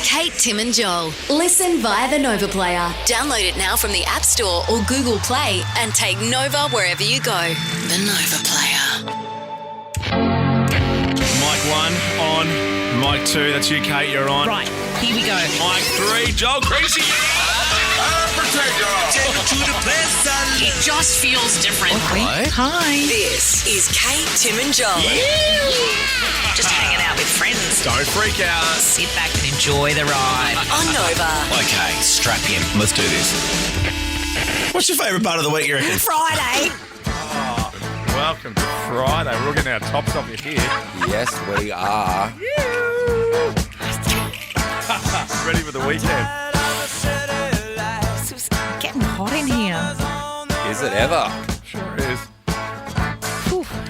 Kate, Tim and Joel. Listen via the Nova Player. Download it now from the App Store or Google Play and take Nova wherever you go. The Nova Player. Mic 1 on. Mic 2, that's you, Kate, you're on. Right, here we go. Mic 3, Joel Creasy. It just feels different. Hi. This is Kate, Tim and Joel. Just hanging out with friends. Don't freak out. Sit back and enjoy the ride. On Nova. Okay, strap in. Let's do this. What's your favourite part of the week, you reckon? Friday. Welcome to Friday. We're all getting our tops off your head. Yes, we are. Ready for the weekend. It's getting hot in here. Is it ever? Sure is.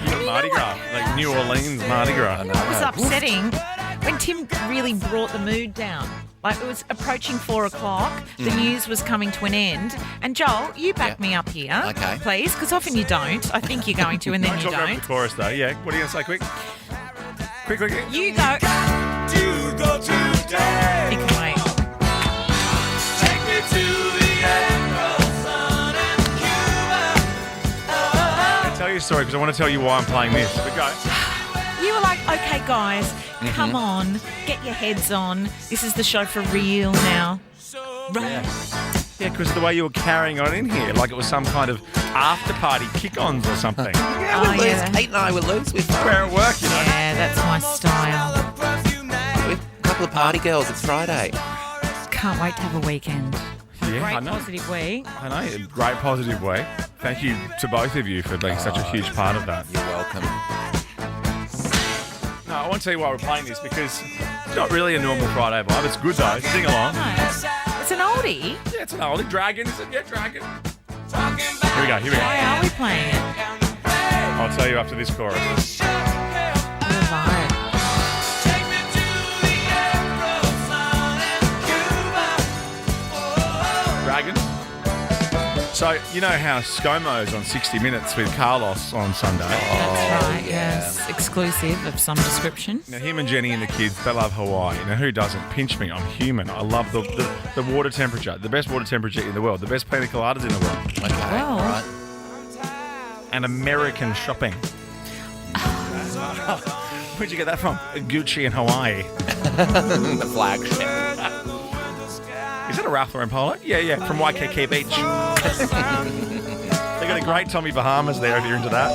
Yeah, Mardi Gras. Like New Orleans Mardi Gras. It was upsetting when Tim really brought the mood down. Like, it was approaching 4 o'clock. The news was coming to an end. And Joel, you back me up here. Okay. Please, because often you don't. I think you're going to and then you Talk over don't. the chorus though. Yeah. What are you going to say quick? Quick. You go. To go today. You can wait. Take me to the April sun and Cuba. I'll tell you a story because I want to tell you why I'm playing this. But go. You were like, okay, guys, come on, get your heads on. This is the show for real now. Right. Yeah, because the way you were carrying on in here, like it was some kind of after-party kick-ons or something. Yeah, we're loose. yeah. Kate and I were loose. We're Where at work, you know. Yeah, that's my style. a couple of party girls. It's Friday. Can't wait to have a weekend. Yeah, I Great know. positive week. I know, a great positive way. Thank you to both of you for being such a huge part of that. You're welcome. No, I want to tell you why we're playing this because it's not really a normal Friday vibe. It's good though. Sing along. No, it's an oldie. Yeah, it's an oldie. Dragon, is it? Yeah, Dragon. Here we go. Why are we playing it? I'll tell you after this chorus. What a vibe. Dragon. So, you know how ScoMo's on 60 Minutes with Carlos on Sunday? That's right, yes. Exclusive of some description. Now, him and Jenny and the kids, they love Hawaii. Now, who doesn't? Pinch me, I'm human. I love the water temperature, the best water temperature in the world, the best pina coladas in the world, Okay, Well. right. and American shopping. Where'd you get that from? Gucci in Hawaii. The flagship. Is that a Ralph Lauren polo? Yeah, from Waikiki Beach. They got a great Tommy Bahamas there if you're into that.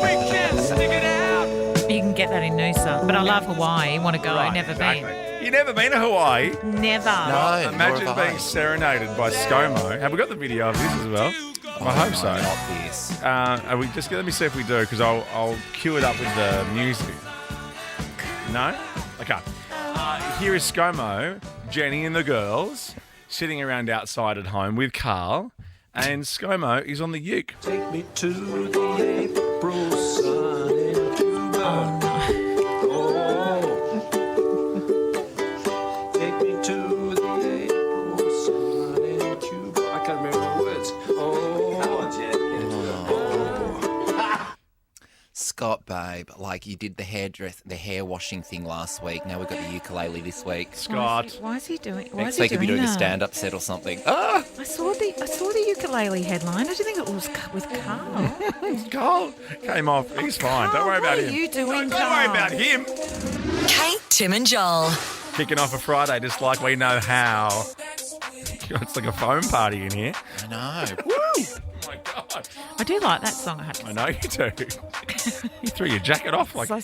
You can get that in Noosa. But I love Hawaii. Want to go? Right, Never exactly. You never been to Hawaii? been. Never. No. Imagine nor have I. being serenaded by ScoMo. Have we got the video of this as well? I hope so. Not this. Are we just let me see if we do, because I'll cue it up with the music. No? Okay. Here is ScoMo, Jenny and the girls sitting around outside at home with Carl, and ScoMo is on the uke. Take me to the April sun in Cuba. Oh, take me to the April sun in Cuba. I can't remember the words. Scott, babe, like you did the hair washing thing last week. Now we've got the ukulele this week. Scott. Why is he doing? Why Next is he week you'll be doing a that? stand-up set or something. Ah! I saw the ukulele headline. I didn't think it was with Carl. Carl came off. He's fine. Don't worry about What are him. you doing, Don't worry Carl? about him. Kate, Tim and Joel. Kicking off a Friday just like we know how. It's like a foam party in here. I know. Woo! Oh my God. I do like that song. I have to I know you do. You threw your jacket off like No, I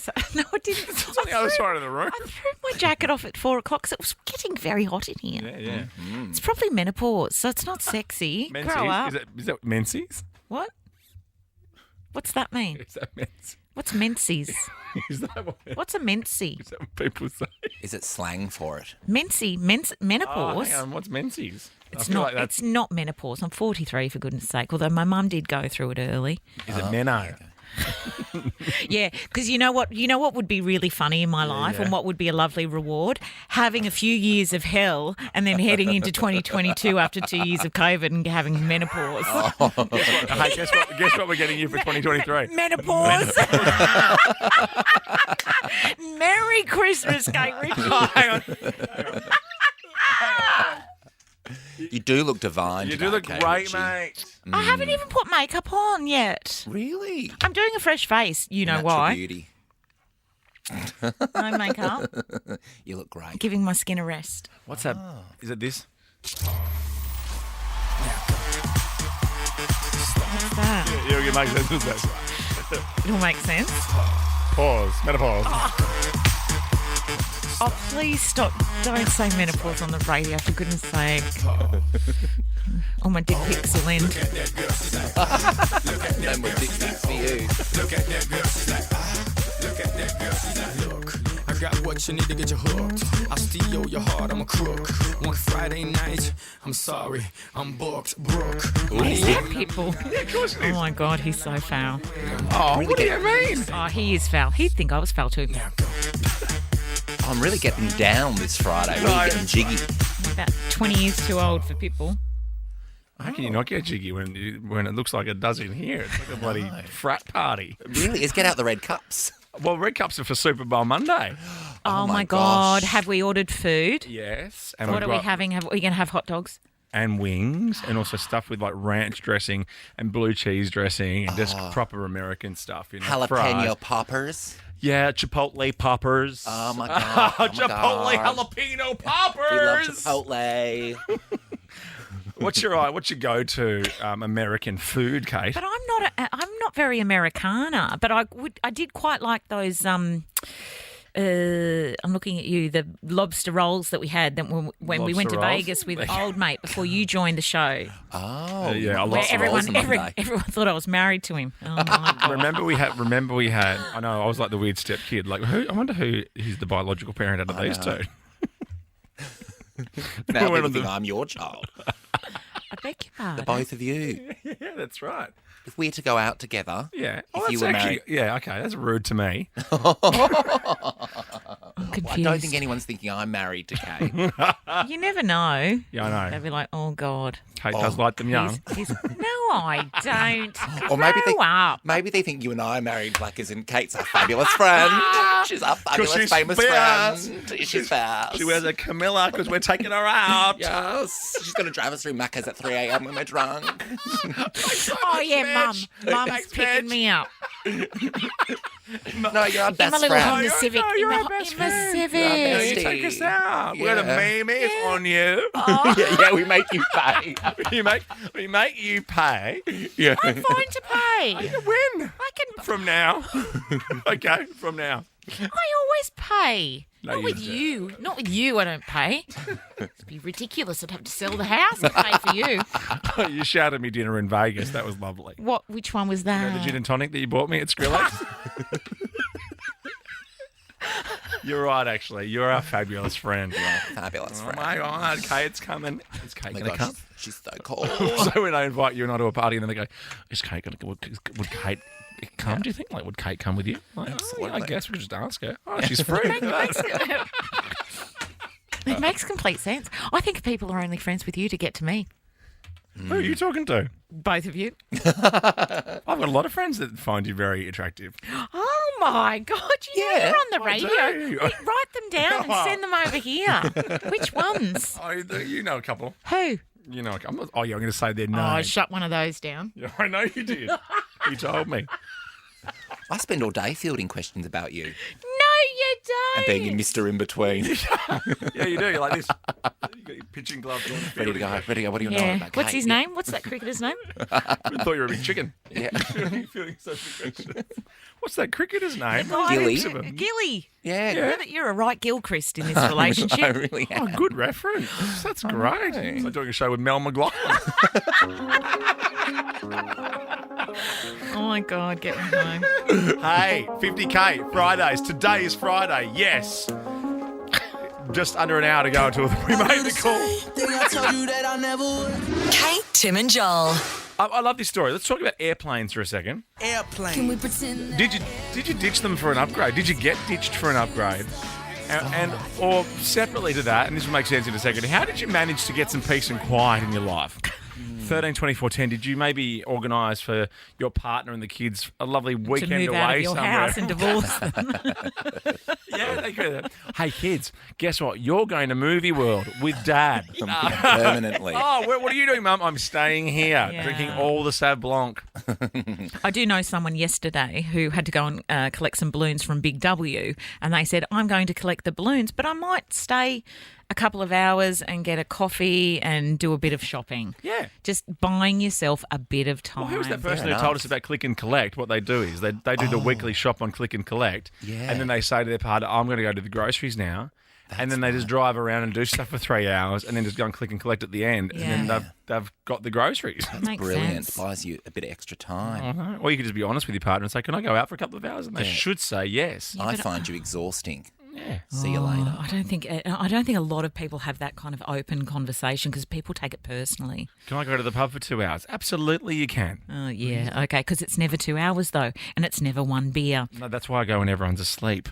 didn't. it's on the other side of the room. I threw my jacket off at 4 o'clock because it was getting very hot in here. Yeah. It's probably menopause, so it's not sexy. Grow up. Is that Menzies? What? What's that mean? Is that Menzies? What's menses? Is that what What's a mense? is that what people say? Is it slang for it? Menopause. Hang on, what's Menzies? It's not. It's not menopause. I'm 43 for goodness sake. Although my mum did go through it early. Is it Menno? Yeah, because you know what? You know what would be really funny in my life, and what would be a lovely reward? Having a few years of hell, and then heading into 2022 after 2 years of COVID and having menopause. Hey, guess what we're getting you for 2023? Menopause. Merry Christmas, Kate Ritchie. Hang on. You do look divine. You today, do look Kate great, Ritchie. mate. I haven't even put makeup on yet. Really? I'm doing a fresh face. You know Natural why? Beauty. No makeup. You look great. Giving my skin a rest. What's that? Is it this? What's that? Yeah, you make sense with that. It'll make sense. Pause. Menopause. Oh, please stop. Don't say menopause on the radio, for goodness sake. All my dick pics will end. No more dick pics for you. I got what you need to get you hooked. I steal your heart, I'm a crook. One Friday night, I'm sorry, I'm booked, Brooke. Is that Pitbull? Yeah, of course it Oh is. my God, he's so foul. Oh, what do you mean? Oh, he is foul. He'd think I was foul too. I'm really getting down this Friday. Really No. getting jiggy. About 20 years too old for Pitbull. How can you not get jiggy when it looks like it does in here? It's like a bloody frat party. Really is. Get out the red cups. Well, red cups are for Super Bowl Monday. Oh, my my God. gosh. Have we ordered food? Yes. And What we've are we got- having? Are we going to have hot dogs? And wings, and also stuff with like ranch dressing and blue cheese dressing and just proper American stuff. You know, Jalapeno fries. poppers. Yeah, Chipotle poppers. Oh my God. Oh my Chipotle God. jalapeno We love poppers. Chipotle. What's your go-to American food, Kate? But I'm not very Americana. But I did quite like those. I'm looking at you. The lobster rolls that we had when we went to Lobster rolls? Vegas with old mate before you joined the show. Oh, yeah, I Where love rolls on Monday. everyone thought I was married to him. Oh my God. Remember we had. I know I was like the weird step kid. Like, I wonder who's the biological parent out of these know. two. Now Went people on think the- I'm your child. I beg your pardon. Both of you. Yeah, that's right. If we were to go out together, Yeah. If you that's were actually, married- yeah. Okay, that's rude to me. I'm I confused. don't think anyone's thinking I'm married to Kate. You never know. Yeah, I They'll know. be like, oh God. Kate does like them young. No, I don't. Or maybe Grow up. maybe they think you and I are married, like as in Kate's our fabulous friend. She's our fabulous, she's famous fast. friend. She's fast. She wears a Camilla because we're taking her out. Yes. She's going to drive us through Macca's at 3 a.m. when we're drunk. Oh yeah, Mum. Mum's Thanks, picking bitch. me up. No, you're our In my best little friend. Honda Civic. no, you're in our my, best in my friend. Civic. You're our Yeah, best you take Bestie. us out. We're gonna Yeah. meme it on you. yeah, we make you pay. we make you pay. Yeah. I'm fine to pay. When? I can. From now. Okay, from now. I always pay. No, Not you with don't. you. Not with you. I don't pay. It'd be ridiculous. I'd have to sell the house and pay for you. You shouted me dinner in Vegas. That was lovely. What? Which one was You know, that? the gin and tonic that you bought me at Skrillex. You're right, actually. You're our fabulous friend. Fabulous Oh friend. my God, Kate's coming. Is Kate Oh my going to come? gosh, she's so cool. So when I invite you and I to a party, and then they go, "Is Kate going to? Would Kate come? Do you think? Like, would Kate come with you?" Like, I Absolutely. guess we could just ask her. Oh, she's free. It makes complete sense. I think people are only friends with you to get to me. Who are you talking to? Both of you. I've got a lot of friends that find you very attractive. Oh my God! You know Yeah, you're on the I radio. do. Write them down and send them over here. Which ones? Oh, you know a couple. Who? You know, I'm not, oh yeah, I'm going to say their Oh, I name. shut one of those down. Yeah, I know you did. You told me. I spend all day fielding questions about you No, you don't. and being in Mr. In Between. Yeah, you do. You're like this. You got your pitching gloves on. Ready to go. Ready to go. What do you know Yeah. about What's Kate? his name? What's that cricketer's name? I thought you were a big chicken. Yeah. You're feeling such a question. What's that cricketer's name? Gilly. Heaps of 'em. Gilly. Yeah. You're a right Gilchrist in this I relationship. really Oh, am. good reference. That's great. It's like doing a show with Mel McLaughlin. Oh my God, get me home. Hey, 50K, Fridays. Today is Friday. Yes. Just under an hour to go until we made the call. Kate, Tim, and Joel. I love this story. Let's talk about airplanes for a second. Can we pretend? Did you ditch them for an upgrade? Did you get ditched for an upgrade? And or separately to that, and this will make sense in a second, how did you manage to get some peace and quiet in your life? 13, 24, 10, did you maybe organise for your partner and the kids a lovely To weekend move away out of your somewhere? house and divorce them. Yeah, they could. Hey, kids, guess what? You're going to Movie World with Dad. Permanently. Oh, what are you doing, Mum? I'm staying here, Yeah. drinking all the Sauv Blanc. I do know someone yesterday who had to go and collect some balloons from Big W, and they said, I'm going to collect the balloons, but I might stay a couple of hours and get a coffee and do a bit of shopping. Yeah. Just buying yourself a bit of time. Well, who's that person Fair who told enough. us about Click and Collect? What they do is they do the weekly shop on Click and Collect, Yeah. and then they say to their partner, I'm going to go to the groceries now. And then they just drive around and do stuff for 3 hours and then just go and click and collect at the end. Yeah. And then they've got the groceries. Makes Brilliant. sense. Buys you a bit of extra time. Uh-huh. Or you could just be honest with your partner and say, can I go out for a couple of hours? And they should say yes. I find you exhausting. Yeah. See you later. I don't think a lot of people have that kind of open conversation because people take it personally. Can I go to the pub for 2 hours? Absolutely you can. Oh, yeah. Okay, because it's never 2 hours, though, and it's never one beer. No, that's why I go when everyone's asleep.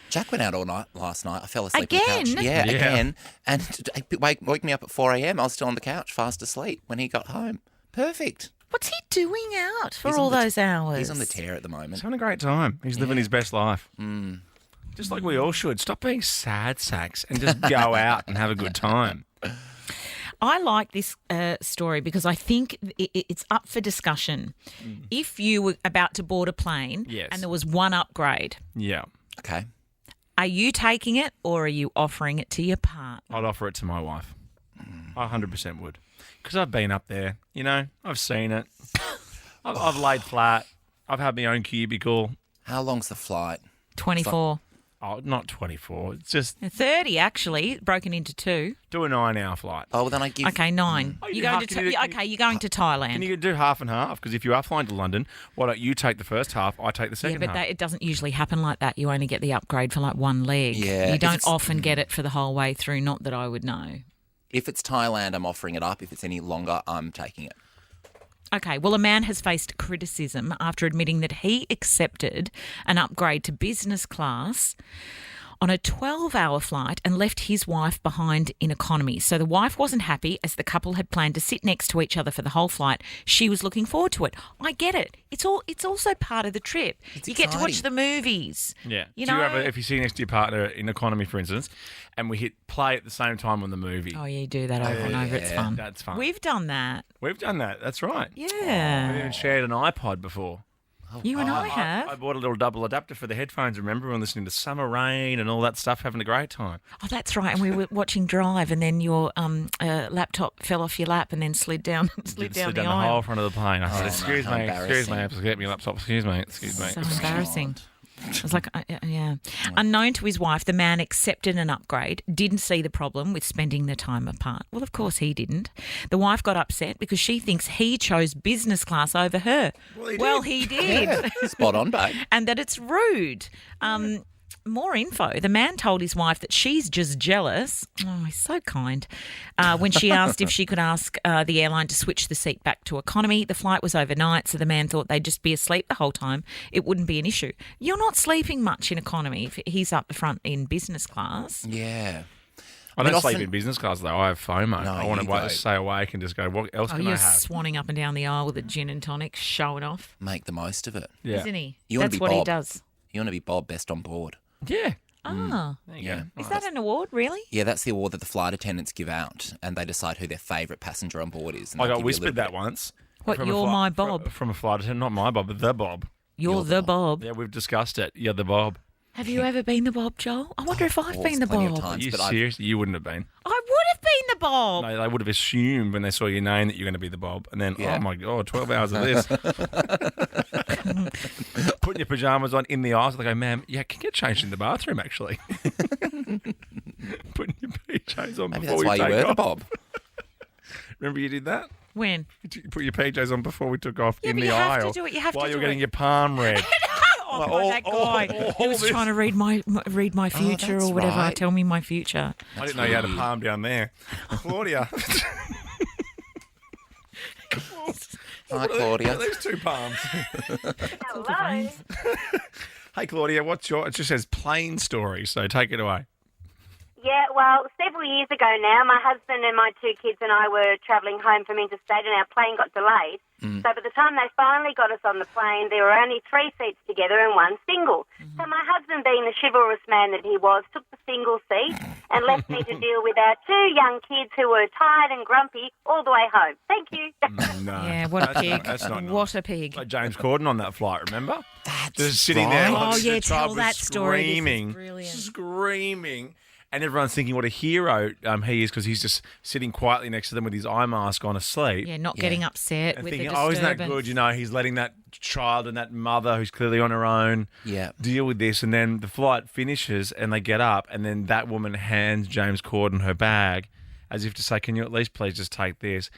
Jack went out all night last night. I fell asleep on Again? the couch. Yeah, Yeah. again. And woke me up at 4 a.m. I was still on the couch, fast asleep when he got home. Perfect. What's he doing out for He's on all the- those hours? He's on the tear at the moment. He's having a great time. He's living his best life. Just like we all should. Stop being sad sacks and just go out and have a good time. I like this story because I think it's up for discussion. If you were about to board a plane Yes. and there was one upgrade, Yeah. Okay. are you taking it or are you offering it to your partner? I'd offer it to my wife. I 100% would. Because I've been up there, you know, I've seen it. I've laid flat. I've had my own cubicle. How long's the flight? 24. Oh, not 24. It's just 30, actually, broken into two. do a 9-hour flight. Oh, well, then I give... Okay, 9. Oh, you You're do going half- to can you do- you're going to Thailand. Can you do half and half? Because if you are flying to London, why don't you take the first half, I take the yeah, second but half. it doesn't usually happen like that. You only get the upgrade for like one leg. Yeah, You if don't it's- often get it for the whole way through, not that I would know. If it's Thailand, I'm offering it up. If it's any longer, I'm taking it. Okay, well, a man has faced criticism after admitting that he accepted an upgrade to business class on a 12-hour flight and left his wife behind in economy. So the wife wasn't happy as the couple had planned to sit next to each other for the whole flight. She was looking forward to it. I get it. It's also part of the trip. It's you get to watch exciting. the movies. Yeah. You Do you know? ever, if you see next to your partner in economy, for instance, and we hit play at the same time on the movie? Oh, yeah, you do that over and over. It's yeah, fun. that's fun. We've done that. We've done that. That's right. Yeah. We've even shared an iPod before. You and I have. I bought a little double adapter for the headphones. Remember, we were listening to Summer Rain and all that stuff, having a great time. Oh, that's right. And we were watching Drive, and then your laptop fell off your lap and then slid down Slid the down the aisle. whole front of the plane. I said, no, excuse how me, get me laptop. Excuse me. So embarrassing. It was like, yeah. Unknown to his wife, the man accepted an upgrade, didn't see the problem with spending the time apart. Well, of course he didn't. The wife got upset because she thinks he chose business class over her. Well, he did. Spot on, babe. And that it's rude. More info. The man told his wife that she's just jealous. Oh, he's so kind. When she asked if she could ask the airline to switch the seat back to economy, the flight was overnight, so the man thought they'd just be asleep the whole time. It wouldn't be an issue. You're not sleeping much in economy if he's up the front in business class. Yeah. I mean, don't sleep often- in business class, though. I have FOMO. No, I want you to go. stay awake and just go, what else Oh, can I you're have? swanning up and down the aisle with a gin and tonic, showing off, Make the most of it. Yeah. isn't he? You wanna That's be what he Bob. does. You want to be Bob, best on board. Yeah. Ah, There you Yeah. go. is that an award, really? Yeah, that's the award that the flight attendants give out, and they decide who their favourite passenger on board is. And I they'll got give you a whispered little that bit- once. What, from a you're my Bob? From a flight attendant, not my Bob, but the Bob. You're the Bob. Yeah, we've discussed it. You're the Bob. Have you ever been the Bob, Joel? I wonder if I've course, been the plenty of Bob. Are times. you but I've- serious? You wouldn't have been. I would have been the Bob. No, they would have assumed when they saw your name that you're going to be the Bob. And then, Yeah. oh my God, 12 hours of this. Putting your pajamas on in the aisle. They go, ma'am, yeah, can you get changed in the bathroom, actually? Putting your PJs on Maybe before that's we why you take were the off. Bob. Remember you did that? When? You put your PJs on before we took off Yeah, in but the you have to aisle. do it. You have to while do you were getting it. your palm read. Oh, Like, God, all- that guy. all He was this- trying to read my future that's or whatever. right. Tell me my future. I didn't know you had a palm down there. Claudia. Hi, Claudia. There's two palms. Hello. Hey, Claudia, what's your... It just says plain story, so take it away. Yeah, well, several years ago now, my husband and my 2 kids and I were travelling home from interstate and our plane got delayed. So by the time they finally got us on the plane, there were only 3 seats together and 1 single. So my husband, being the chivalrous man that he was, took the single seat and left me to deal with our 2 young kids who were tired and grumpy all the way home. Thank you. No. Yeah, what a pig. That's not What nice. a pig. Like James Corden on that flight, remember? That's Just sitting there. right. Oh, the yeah, child tell was that story. This is Screaming. brilliant. Screaming. And everyone's thinking what a hero he is because he's just sitting quietly next to them with his eye mask on asleep. Yeah, not getting upset And with thinking, the oh, disturbance. isn't that good? You know, he's letting that child and that mother who's clearly on her own Yeah. deal with this. And then the flight finishes and they get up and then that woman hands James Corden her bag as if to say, can you at least please just take this?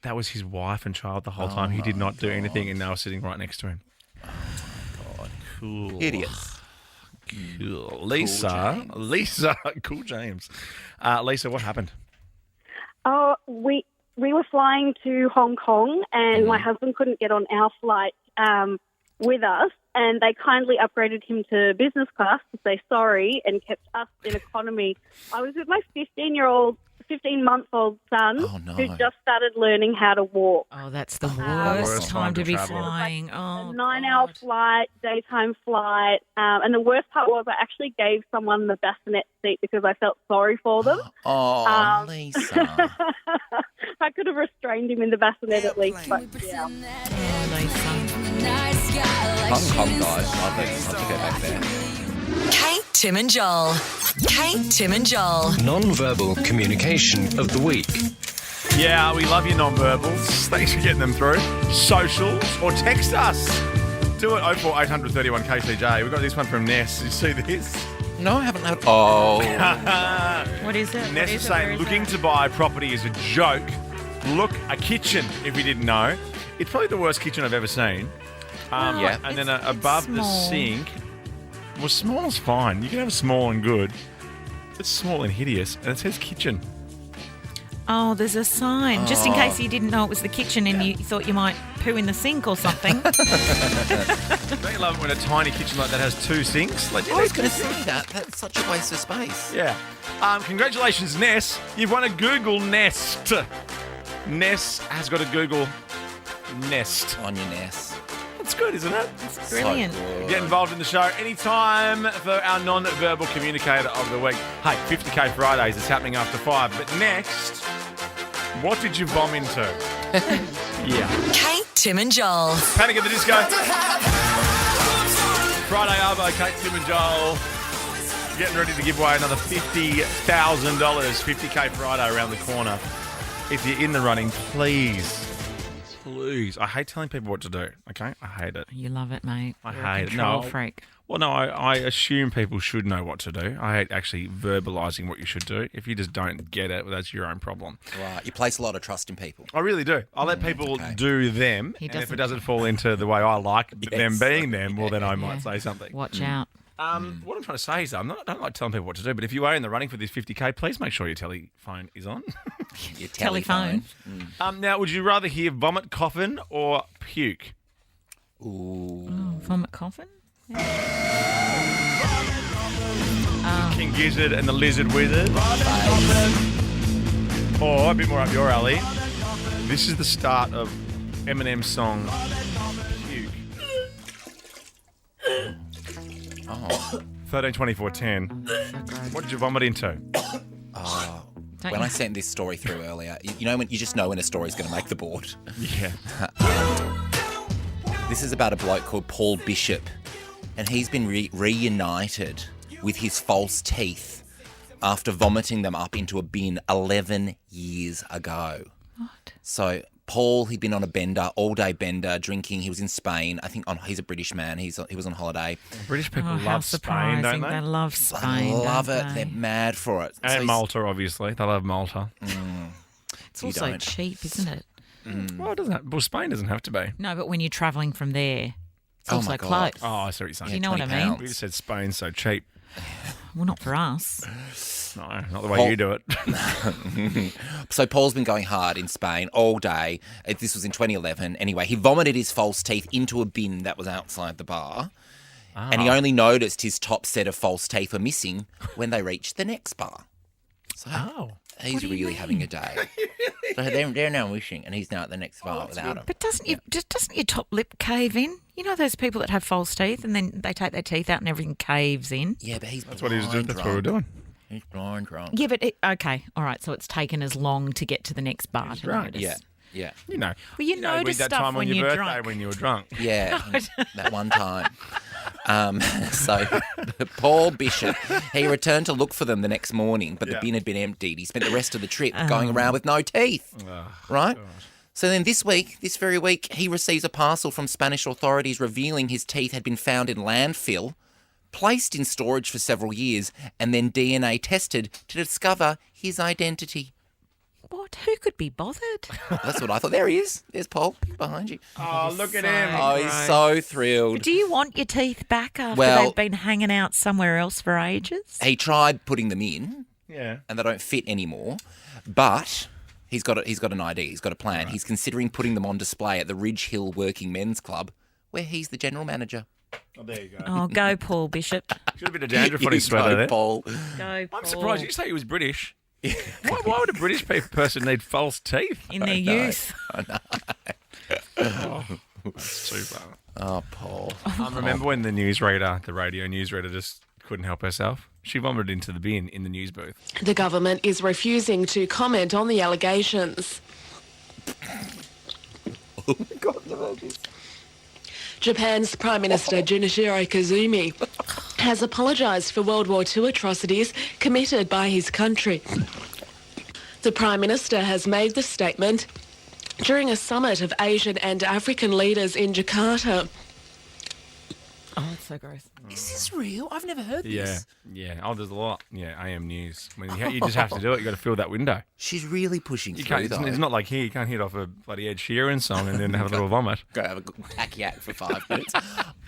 That was his wife and child the whole time. He did not do anything and they were sitting right next to him. Oh, my God. Cool. Idiots. Cool. Lisa. Cool James. Lisa, what happened? Oh, we were flying to Hong Kong, and my husband couldn't get on our flight with us, and they kindly upgraded him to business class to say sorry and kept us in economy. I was with my 15-month-old son who just started learning how to walk. Oh, that's the worst time to be travel. flying. Oh, A 9-hour flight, daytime flight, and the worst part was I actually gave someone the bassinet seat because I felt sorry for them. Oh, Lisa. I could have restrained him in the bassinet at least, but yeah. Oh, Lisa. Hong Kong guys, love it. Love to go back there. Kate, Tim and Joel. Kate, Tim and Joel. Non-verbal communication of the week. Yeah, we love your non-verbals. Thanks for getting them through. Socials or text us. Do it 04800 31 KCJ. We've got this one from Ness. Did you see this? No, I haven't. Oh. What is it? Ness What is is saying it? looking to buy property is a joke. Look, a kitchen, if you didn't know. It's probably the worst kitchen I've ever seen. Yeah. And then above the small. sink. Well, small's fine. You can have a small and good. It's small and hideous. And it says kitchen. Oh, there's a sign. Just in case you didn't know it was the kitchen and you thought you might poo in the sink or something. Don't you love it when a tiny kitchen like that has 2 sinks? Like, I was going to say that. That's such a waste of space. Yeah. Congratulations, Ness. You've won a Google Nest. Ness has got a Google Nest. On your Ness. That's good, isn't it? Brilliant. So good. Get involved in the show anytime for our non-verbal communicator of the week. Hey, 50K Fridays is happening after 5. But next, what did you bomb into? Yeah. Kate, Tim and Joel. Panic at the Disco. Friday Arvo, Kate, Tim and Joel. Getting ready to give away another $50,000. 50K Friday around the corner. If you're in the running, please. I hate telling people what to do, okay? I hate it. You love it, mate. I You're a hate it. control No. freak. Well, no, I assume people should know what to do. I hate actually verbalising what you should do. If you just don't get it, well, that's your own problem. Right. You place a lot of trust in people. I really do. I let people okay. do them, He and if doesn't- it doesn't fall into the way I like them Yes. being them, well, then I might Yeah. say something. Watch out. What I'm trying to say is, I don't like telling people what to do, but if you are in the running for this 50K, please make sure your telephone is on. Your Telephone. Now, would you rather hear vomit, coffin, or puke? Ooh. Vomit coffin? King Gizzard and the Lizard Wizard. Or, a bit more up your alley, this is the start of Eminem's song, Puke. Oh. 13, 24, 10. What did you vomit into? Don't When you? I sent this story through earlier, you know when you just know when a story's going to make the board. Yeah. This is about a bloke called Paul Bishop, and he's been reunited with his false teeth after vomiting them up into a bin 11 years ago. What? So Paul, he'd been on a bender, all-day bender, drinking. He was in Spain. I think he's a British man. He was on holiday. British people Oh, how love Spain, surprising. don't They they? love Spain. I love don't it. they? They're mad for it. So And he's- Malta, obviously. They love Malta. It's also don't. cheap, isn't it? Well, it doesn't have, well, Spain doesn't have to be. No, but when you're travelling from there, it's Oh also my God. close. Oh, I see what you're saying. You know what I 20 mean? We pounds. just said Spain's so cheap. Well, not for us. No, not the way you do it. So Paul's been going hard in Spain all day. This was in 2011. Anyway, he vomited his false teeth into a bin that was outside the bar. And he only noticed his top set of false teeth were missing when they reached the next bar. So he's really having a day. So they're now wishing, and he's now at the next bar without him. But doesn't your top lip cave in? You know those people that have false teeth and then they take their teeth out and everything caves in? Yeah, but he's That's what he was doing. That's what we were doing. He's blind drunk. Yeah, but okay, all right. So it's taken as long to get to the next bar to drunk. notice. Yeah, yeah. You know. Well, you notice that stuff time when on your you're birthday drunk. when you were drunk. Yeah, that one time. So Paul Bishop, he returned to look for them the next morning, but the bin had been emptied. He spent the rest of the trip going around with no teeth, right? So then this very week, he receives a parcel from Spanish authorities revealing his teeth had been found in landfill, placed in storage for several years, and then DNA tested to discover his identity. What? Who could be bothered? That's what I thought. There he is. There's Paul behind you. Oh, look at him. Oh, he's so thrilled. Do you want your teeth back after Well- they've been hanging out somewhere else for ages? He tried putting them in, Yeah. and they don't fit anymore, but he's got an idea. He's got a plan. He's considering putting them on display at the Ridge Hill Working Men's Club, where he's the general manager. Oh, there you go. Oh, go Paul Bishop. Should have been a dandruff on his You sweater go, there. Paul. Go Paul. I'm surprised you say he was British. Why would a British person need false teeth? In their youth. That's too far. Oh, Paul. Remember when the radio newsreader just couldn't help herself? She vomited into the bin in the news booth. The government is refusing to comment on the allegations. Oh, my God, the emojis. Japan's Prime Minister Junichiro Koizumi has apologised for World War II atrocities committed by his country. The Prime Minister has made the statement during a summit of Asian and African leaders in Jakarta. Oh, it's so gross. Is this real? I've never heard Yeah, this. yeah. Oh, there's a lot. Yeah, AM News. I mean, you just have to do it. You got to fill that window. She's really pushing You through, can't. though. It's not like here. You can't hit off a bloody Ed Sheeran song and then have a little vomit. Go have a tack yak for 5 minutes.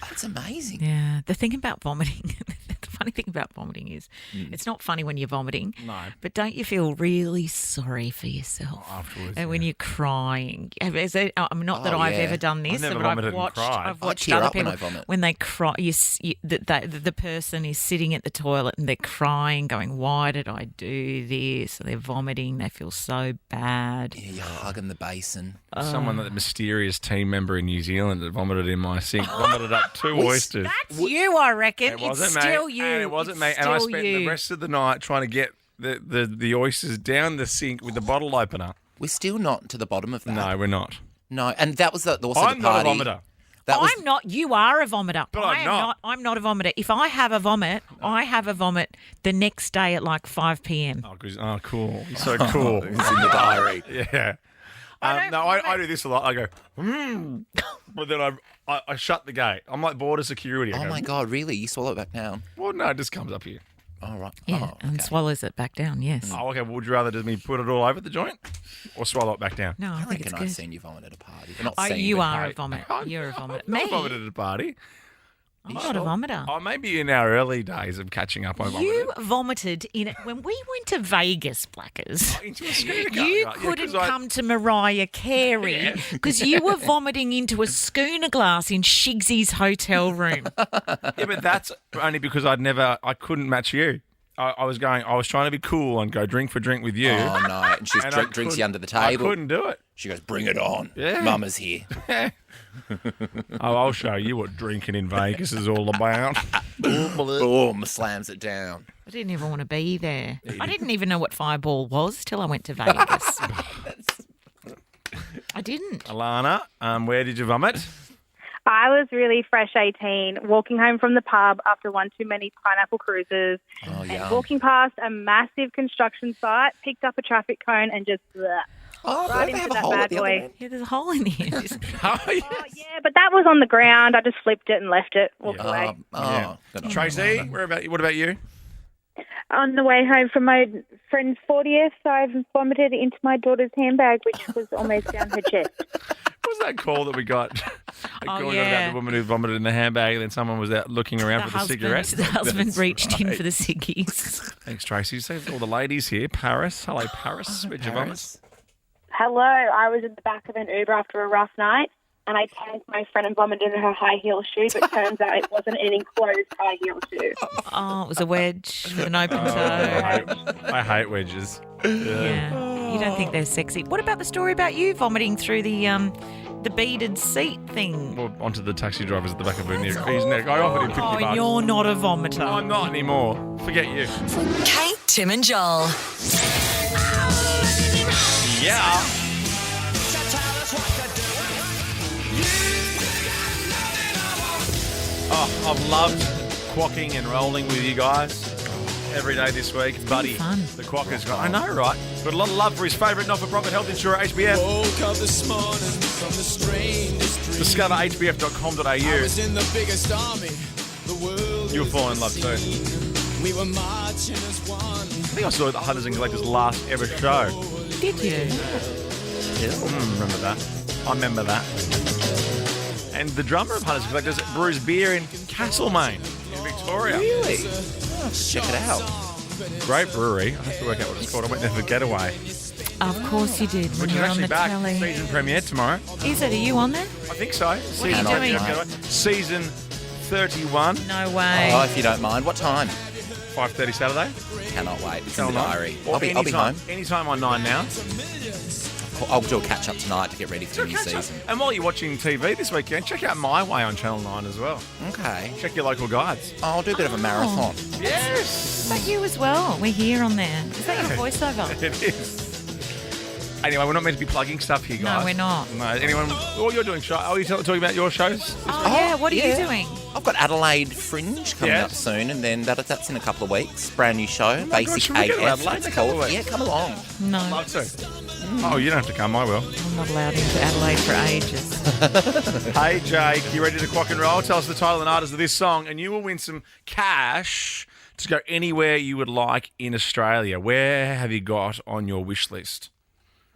That's amazing. Yeah, the thing about vomiting, the funny thing about vomiting is it's not funny when you're vomiting. No. But don't you feel really sorry for yourself? Afterwards, And when you're crying. Not that I've yeah. ever done this, never but I've vomited and watched, cried. I've I watched tear other up when people I vomit. when they cry. The person is sitting at the toilet and they're crying, going, "Why did I do this?" And they're vomiting. They feel so bad. Yeah, you're hugging the basin. Someone, that mysterious team member in New Zealand that vomited in my sink, vomited up 2 oysters. That's you, I reckon. It wasn't it's me. still you. And it wasn't It's me. And I still spent you. the rest of the night trying to get the oysters down the sink with the bottle opener. We're still not to the bottom of that. No, we're not. No, and that was also I'm the not party. a vomiter. That was, I'm not. You are a vomiter. But I I'm am not. I'm not a vomiter. If I have a vomit, I have a vomit the next day at like 5 p.m. Oh, cool. He's so cool. it's in the diary. Yeah. I don't I do this a lot. I go, but then I shut the gate. I'm like border security. I Oh, go, my God, really? You swallow it back down? Well, no, it just comes up here. Oh, right. Yeah, Oh, and okay. swallows it back down. Yes. Oh, okay. Well, would you rather just me put it all over the joint or swallow it back down? No, I I think it's reckon good. I've seen you vomit at a party. Not Oh, seen, you but are a hey. vomit. You're a vomit. I Me, vomited at a party. I'm not a vomiter. Oh, maybe in our early days of catching up, I vomited. You vomited in it when we went to Vegas, Blackers. Into a schooner car. You Yeah, couldn't 'cause I- come to Mariah Carey because you were vomiting into a schooner glass in Shigsy's hotel room. Yeah, but that's only because I couldn't match you. I was trying to be cool and go drink for drink with you. Oh, no. And she And I drinks couldn't- you under the I table. couldn't do it. She goes, bring it on. Yeah. Mama's here. I'll show you what drinking in Vegas is all about. Boom, slams it down. I didn't even want to be there. I didn't even know what Fireball was till I went to Vegas. I didn't. Alana, where did you vomit? I was really fresh 18, walking home from the pub after one too many pineapple cruises, Oh, and yeah. walking past a massive construction site, picked up a traffic cone and just bleh. Oh, Right they into have a that hole bad at the other boy. end. Yeah, there's a hole in here. Oh, yes. Oh, yeah, but that was on the ground. I just flipped it and left it, walked away. Yeah. good on Tracy, you. what about you? On the way home from my friend's 40th, I vomited into my daughter's handbag, which was almost down her chest. What was that call that we got? Going yeah. about the woman who vomited in the handbag, and then someone was out looking around for the cigarettes. The husband That's reached in right. for the ciggies. Thanks, Tracy. So all the ladies here. Paris. Hello, Paris. Where'd you vomit? Hello, I was in the back of an Uber after a rough night. and I tanked my friend and vomited in her high heel shoe, but turns out it wasn't an enclosed high heel shoe. Oh, it was a wedge with an open toe. I hate wedges. Yeah. You don't think they're sexy. What about the story about you vomiting through the beaded seat thing? Well, onto the taxi drivers at the back of his neck. I offered him 50 Oh, bucks. you're not a vomiter. No, I'm not anymore. Forget you. Kate, Tim and Joel. Yeah. Oh, I've loved quocking and rolling with you guys every day this week. Buddy, fun. the Quok has got, I know, right? Got a lot of love for his favourite not-for-profit health insurer, HBF. Woke up this morning from the strangest dream. Discover hbf.com.au. I was in the biggest army the world You'll fall in has love too. seen. We were marching as one. I think I saw the Hunters and Collectors' last ever show. Did you? Remember that. I remember that. And the drummer of Hunters and Collectors brews beer in Castlemaine in Victoria. Really? Check it out. Great brewery. I have to work out what it's called. I went there for Getaway. Of course you did when Which is you're on actually the back. telly. Season premiere tomorrow. Is it? Are you on there? I think so. What are you doing? Season 31. No way. Oh, if you don't mind. What time? 5:30 Saturday. Cannot wait. It's in Channel the 9. diary. Or I'll be home. Anytime on 9 now. I'll do a catch-up tonight to get ready for the new Catch up. season. And while you're watching TV this weekend, check out My Way on Channel 9 as well. Okay. Check your local guides. I'll do a bit of a marathon. Yes. Is that you as well? We're here on there. Is that your voiceover? It is. Anyway, we're not meant to be plugging stuff here, guys. No, we're not. No, anyone? What you're doing? Are you talking about your shows? Oh, yeah. What are you doing? I've got Adelaide Fringe coming Yeah. up soon, and then that's in a couple of weeks. Brand new show, my Basic God, should we go to AF. Adelaide It's in a couple of called. weeks? Yeah, come along. No. Love to. Oh, you don't have to come. I will. I'm not allowed into Adelaide for ages. Hey, Jake, you ready to quack and roll? Tell us the title and artist of this song, and you will win some cash to go anywhere you would like in Australia. Where have you got on your wish list?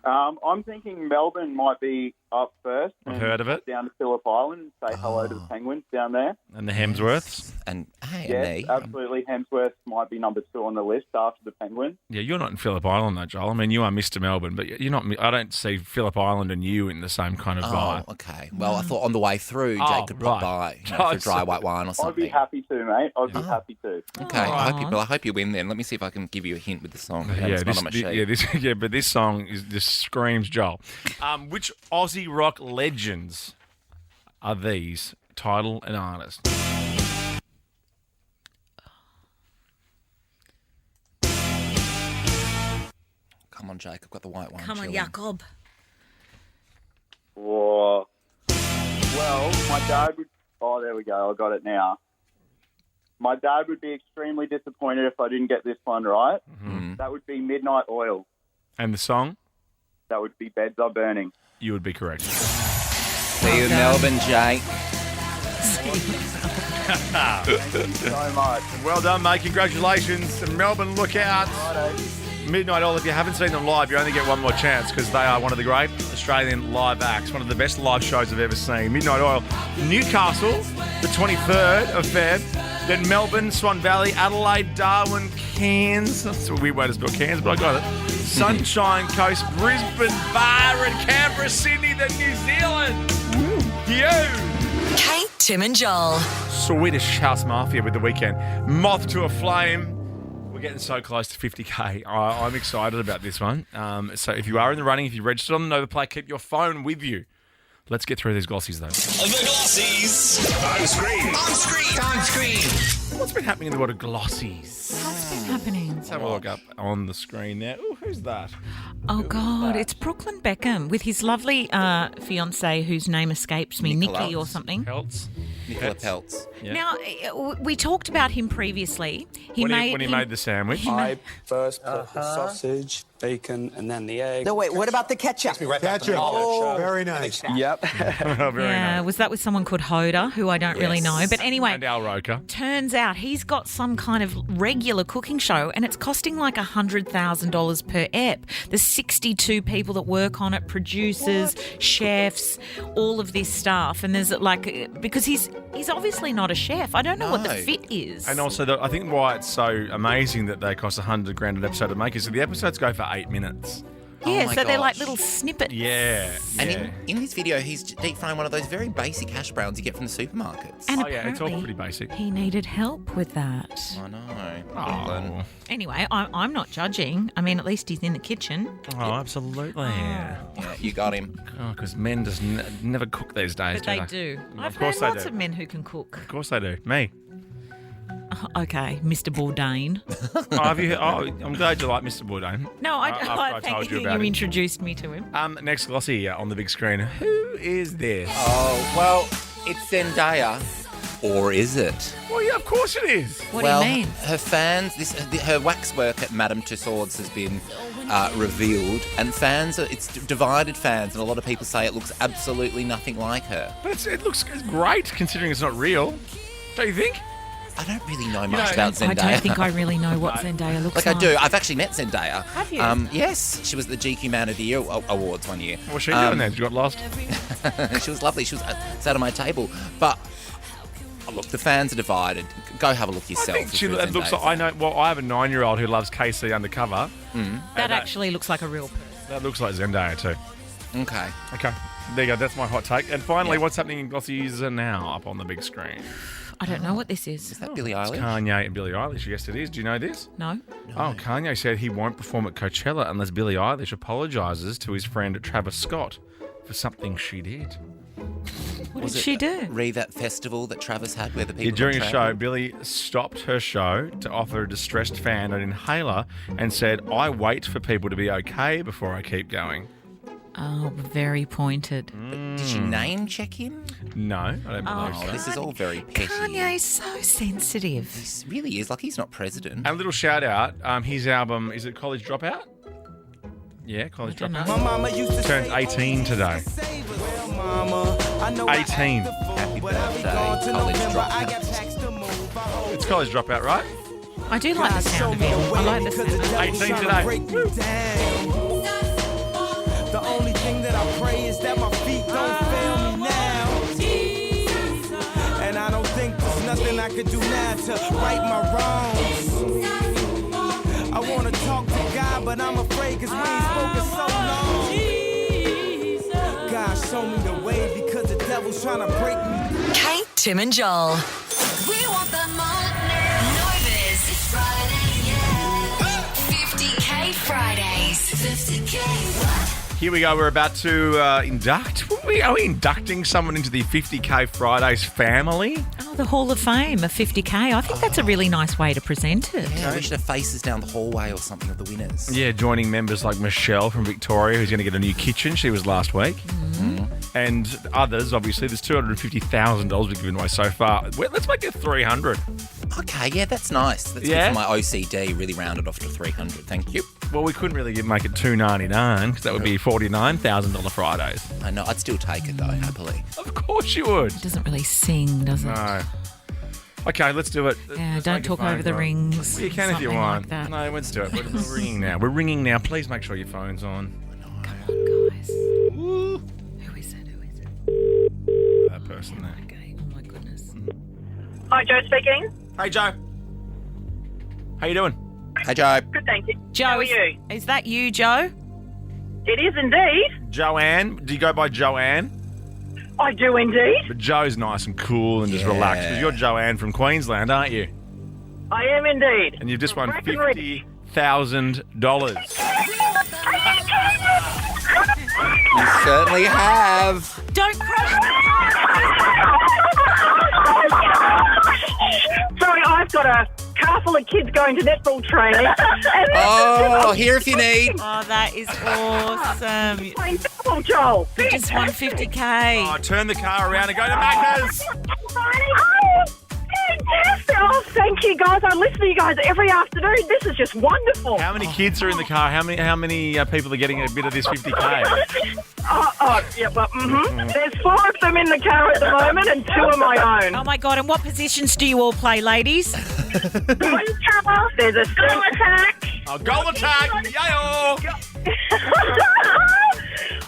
I'm thinking Melbourne might be up first. I've and heard of it. Down to Phillip Island and say hello to the Penguins down there. And the Hemsworths. And hey, Yes, and me. absolutely. Hemsworth might be number 2 on the list after the Penguins. Yeah, you're not in Phillip Island, though, Joel. I mean, you are Mr. Melbourne, but you're not. I don't see Phillip Island and you in the same kind of vibe. Oh, okay. Well, I thought on the way through, Oh, Jake could pop right. by for a dry white wine or I'd something. be happy to, mate. I'd be happy to. Okay, I hope you win then. Let me see if I can give you a hint with the song. It's not on my sheet. But this song just screams Joel. Which Aussie rock legends are these? Title and artist. Come on, Jake. I've got the white wine. Come on, chilling. Jacob. Well, my dad would... Oh, there we go. I got it now. My dad would be extremely disappointed if I didn't get this one right. Mm-hmm. That would be Midnight Oil. And the song? That would be Beds Are Burning. You would be correct. See you in Melbourne, Jake. Thank you so much. Well done, mate. Congratulations. And Melbourne, look out. Midnight Oil, if you haven't seen them live, you only get one more chance because they are one of the great Australian live acts, one of the best live shows I've ever seen. Midnight Oil, Newcastle, the 23rd of Feb. Then Melbourne, Swan Valley, Adelaide, Darwin, Cairns. That's a weird way to spell Cairns, but I got it. Sunshine Coast, Brisbane, Byron, Canberra, Sydney, then New Zealand. You. Kate, Tim and Joel. Swedish House Mafia with The Weekend. Moth to a Flame. We're getting so close to 50K. I'm excited about this one. So if you are in the running, if you registered on the Nova Play, keep your phone with you. Let's get through these glossies, though. The Glossies. On screen. On screen. On screen. What's been happening in the world of glossies? What's been happening? Let's have a look up on the screen there. Ooh, who's that? Oh, God, it's Brooklyn Beckham with his lovely fiancée whose name escapes me, Nicola. Nikki or something. Peltz. Nicola Peltz. Yeah. Now, we talked about him previously. When he made the sandwich. I first put the sausage, bacon, and then the egg. No, wait, what about the ketchup? Ketchup. Oh, very nice. Yep. Very Yeah, nice. was that with someone called Hoda, who I don't really know? But anyway, And Al Roker. turns out he's got some kind of regular cooking show and it's costing like $100,000 per ep. There's 62 people that work on it, producers, chefs, all of this stuff. And there's like, because he's obviously not a chef. I don't know what the fit is. And also, I think why it's so amazing that they cost $100,000 an episode to make is that the episodes go for 8 minutes. Yeah, Oh my so they're like gosh. little snippets. Yeah. And yeah. in this video, he's deep frying one of those very basic hash browns you get from the supermarkets. And yeah, it's all apparently pretty basic. he needed help with that. I know. Oh, Anyway, I'm not judging. I mean, at least he's in the kitchen. absolutely. Yeah, you got him. Because men just never cook these days, But they they? do. Of I've course known they lots do. of men who can cook. Of course they do. Me. Okay, Mr. Bourdain. I'm glad you like Mr. Bourdain. No, After I thank told you about him. introduced me to him. Next Glossy on the big screen. Who is this? Oh, well, it's Zendaya. Or is it? Well, yeah, of course it is. What well, do you mean? Her fans, her waxwork at Madame Tussauds has been revealed, and it's divided fans, and a lot of people say it looks absolutely nothing like her. But it looks great considering it's not real. Don't you think? I don't really know much about Zendaya. I don't think I really know what Zendaya looks like. I do. I've actually met Zendaya. Have you? Yes. She was at the GQ Man of the Year Awards one year. What's she doing then? She got lost? She was lovely. She was sat on my table. But, look, the fans are divided. Go have a look yourself. I think it looks like, I have a 9-year-old who loves KC Undercover. That actually looks like a real person. That looks like Zendaya too. Okay. There you go. That's my hot take. And finally, what's happening in Glossy's now up on the big screen? I don't know what this is. Is that Billie Eilish? It's Kanye and Billie Eilish. Yes, it is. Do you know this? No. Oh, Kanye said he won't perform at Coachella unless Billie Eilish apologises to his friend Travis Scott for something she did. What did she do? Read that festival that Travis had where the people During got a show, trampled? Billie stopped her show to offer a distressed fan an inhaler and said, "I wait for people to be okay before I keep going." Oh, very pointed. Did she name check him? No, I don't believe so. This is all very petty. Kanye's so sensitive. He really is. Like, he's not president. And a little shout out, his album, is it College Dropout? Yeah, College Dropout. My mama used to Turned 18 today. well, mama, I know 18. Happy but I be birthday, gone to college November. I got dropout. taxed to move. I hope It's College Dropout, right? I do like the sound of it. I like the sound of it. 18 today. break me down. The only thing that I pray is that my feet don't fail me now. And I don't think there's nothing I could do now to right my wrongs. I wanna talk to God, but I'm afraid cause we ain't spoken so long. God, show me the way because the devil's trying to break me. Kate, Tim and Joel. We want the money. Nova's. It's Friday, yeah. 50K Fridays. 50K what? Here we go. We're about to induct. Are we inducting someone into the 50K Fridays family? Oh, the Hall of Fame of 50K. I think that's a really nice way to present it. Yeah, we should have faces down the hallway or something of the winners. Yeah, joining members like Michelle from Victoria, who's going to get a new kitchen. She was last week. And others, obviously. There's $250,000 we've given away so far. Let's make it 300. Okay, yeah, that's nice. That's good for my OCD. Really rounded off to 300. Thank you. Well, we couldn't really make it $299 because that would be $49,000 Fridays. I know. I'd still take it though, happily. Of course you would. It doesn't really sing, does it? No. Okay, let's do it. Yeah, Let's don't make a talk phone over the call. rings. Well, you can if you something want. like that. No, let's do it. We're ringing now. We're ringing now. Please make sure your phone's on. Come on, guys. Woo. Who is it? Who is it? That person there. Okay. Oh my goodness. Hi, Joe speaking. Hey, Joe. How you doing? Hey, Joe. Good, thank you. Joe, How are you? Is that you, Joe? It is indeed. Joanne. Do you go by Joanne? I do indeed. But Joe's nice and cool and just Yeah. relaxed. Because you're Joanne from Queensland, aren't you? I am indeed. And you've just won Breckenridge. $50,000. You certainly have. Don't crush Sorry, I've got a car full of kids going to netball training. Oh, here if you need. Oh, that is awesome. Playing netball, Joel. You just won 50K. Oh, turn the car around and go to Macca's. Oh, fantastic. Oh, thank you, guys. I listen to you guys every afternoon. This is just wonderful. How many kids are in the car? How many people are getting a bit of this 50K? Yeah, well, There's 4 of them in the car at the moment and 2 of my own. Oh my God! And what positions do you all play, ladies? There's a goal attack. Oh, goal attack! Yayo!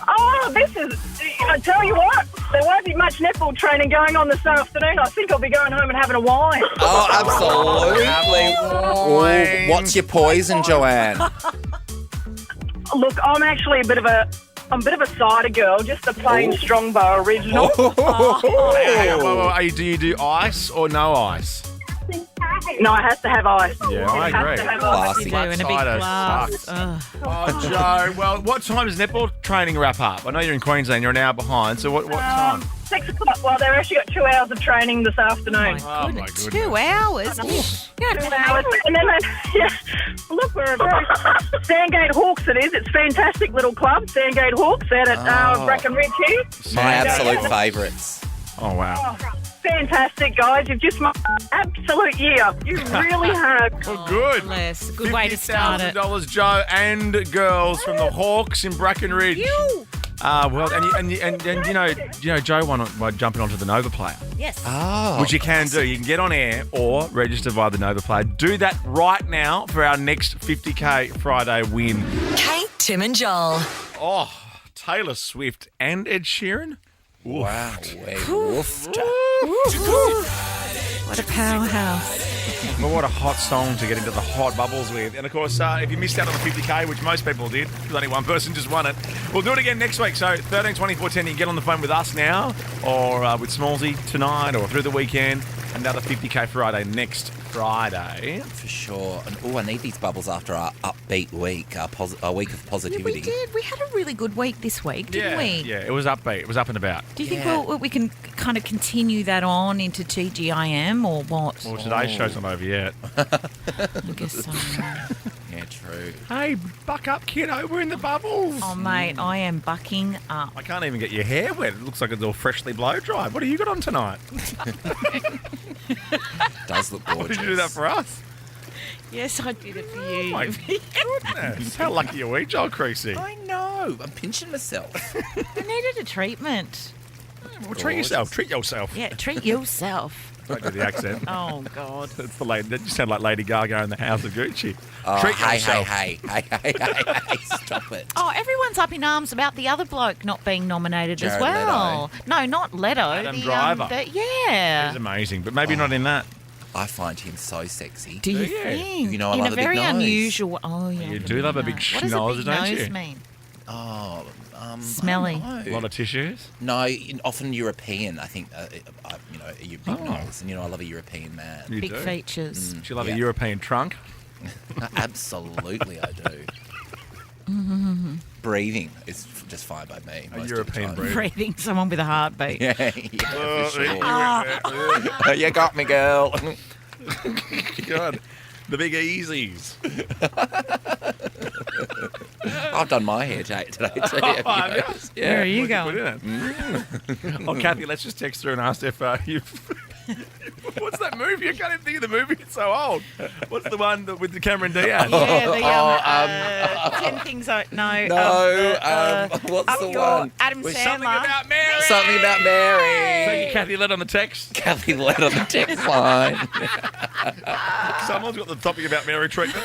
Oh, this is... I tell you what, there won't be much netball training going on this afternoon. I think I'll be going home and having a wine. Oh, absolutely. Ooh, what's your poison, Joanne? Look, I'm actually a bit of a cider girl, just a plain Strongbow original. Hang on, do you do ice or no ice? No, it has to have ice. Yeah, I It has agree. to have ice. You do, in a big Cider glass. sucks. Ugh. Oh, Joe. Well, what time does netball training wrap up? I know you're in Queensland. You're an hour behind. So what time? 6 o'clock. Well, they've actually got 2 hours of training this afternoon. Oh, my goodness. 2 hours? You're 2 hours. And then look, we're a very Sandgate Hawks it is. It's a fantastic little club, Sandgate Hawks, out at Bracken Ridge here. My absolute favourites. Oh, wow. Fantastic, guys. You've just made an absolute year. You really have. Well, good. Bless. Good way to start it. $50,000, Joe, and girls from the Hawks in Bracken Ridge. Well, and you know, Joe won by jumping onto the Nova Player. Yes. Oh. Which you can do. You can get on air or register via the Nova Player. Do that right now for our next 50K Friday win. Kate, Tim and Joel. Oh, Taylor Swift and Ed Sheeran. Wow. What a powerhouse. Well, what a hot song to get into the hot bubbles with. And, of course, if you missed out on the 50K, which most people did, because only one person just won it, we'll do it again next week. So 13 24 10, you can get on the phone with us now or with Smallsy tonight or through the weekend. Another 50K Friday next Friday. For sure. And I need these bubbles after our upbeat week, our week of positivity. Yeah, we did. We had a really good week this week, didn't we? Yeah, it was upbeat. It was up and about. Do you think we can kind of continue that on into TGIM or what? Well, today's show's not over yet. I guess so. Yeah, true. Hey, buck up, kiddo. We're in the bubbles. Oh, mate, I am bucking up. I can't even get your hair wet. It looks like it's all freshly blow-dried. What have you got on tonight? Does look gorgeous. Did you do that for us? Yes, I did it for you. Oh, my goodness. How lucky are we, Joel Creasy? I know. I'm pinching myself. I needed a treatment. Well, treat yourself. Treat yourself. Yeah, treat yourself. Don't do the accent. Oh, God. That's the lady. That just sounded like Lady Gaga in the House of Gucci. Oh, Treat hey, yourself. hey, stop it. Oh, everyone's up in arms about the other bloke not being nominated as Jared well. No, not Leto. Adam Driver. Yeah. He's amazing, but maybe not in that. I find him so sexy. Do you think? You know I in love a a big very nose. unusual. Oh, yeah. You do love a big What does schnoz, a big don't nose you? mean? Oh, Smelly. I don't A know. lot of tissues. No, often European. I think, you big nose, and I love a European man. You Big do. features. Do you love Yeah. a European trunk? Absolutely, I do. Breathing is just fine by me. A most European of the time. Breathing someone with a heartbeat. Yeah, for sure. You got me, girl. God, the big easies. I've done my hair today too. Where are you going? Oh, Kathy, let's just text through and ask if you've... What's that movie? I can't even think of the movie. It's so old. What's the one with the Cameron Diaz? Yeah, the 10 things I... No. What's the one? Adam With Sandler. something about Mary. Something about Mary. Thank you, Kathy. Let on the text. Kathy let on the text line. Someone's got the topic about Mary treatment.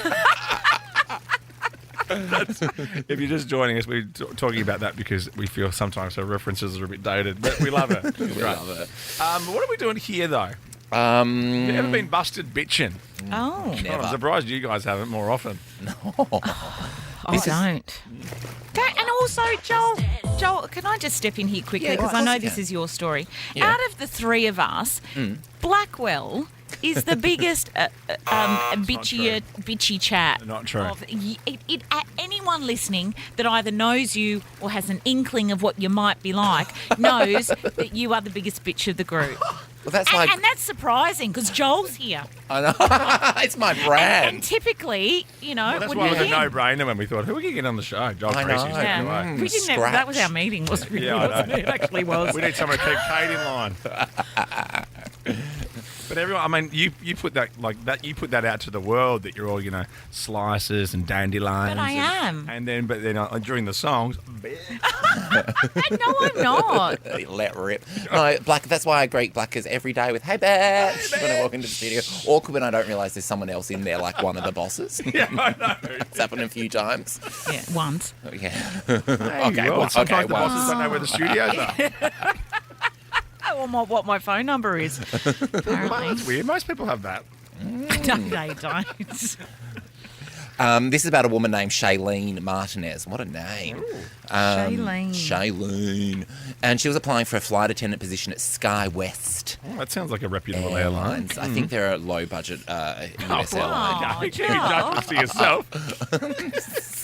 If you're just joining us, we're talking about that because we feel sometimes our references are a bit dated, but we love it. We love it. What are we doing here, though? Have you ever been busted bitching? Oh. Never. I'm surprised you guys haven't more often. I don't. And also, Joel, can I just step in here quickly? Yeah, Because of I know course you this can. is your story. Yeah. Out of the three of us, Blackwell is the biggest bitchy chat. Not true. Anyone listening that either knows you or has an inkling of what you might be like knows that you are the biggest bitch of the group. Well, that's like And that's surprising because Joel's here. I know. It's my brand. And typically, That's would why it be was a him. no-brainer when we thought, who are we going to get on the show? Joel I know. Creasy's Yeah. taking away. We didn't have, that was our meeting, wasn't it? Yeah, I know. Wasn't it? It actually was. We need someone to keep Kate in line. But everyone, I mean, you put that you put that out to the world that you're all, slices and dandelions. But I am. And then during the songs, No, I'm not. Let rip. No, Black. That's why I greet Blackers every day with "Hey, bitch" when I walk into the studio. Awkward when I don't realise there's someone else in there, like one of the bosses. yeah, I know. It's happened a few times. Yeah, once. Yeah. Okay, well, sometimes the bosses don't know where the studios are. Or what my phone number is. Apparently. That's weird. Most people have that. No, they don't. This is about a woman named Shailene Martinez. What a name. Shailene. And she was applying for a flight attendant position at SkyWest. Oh, that sounds like a reputable airline. I think they're a low-budget US airline. You judge to yourself.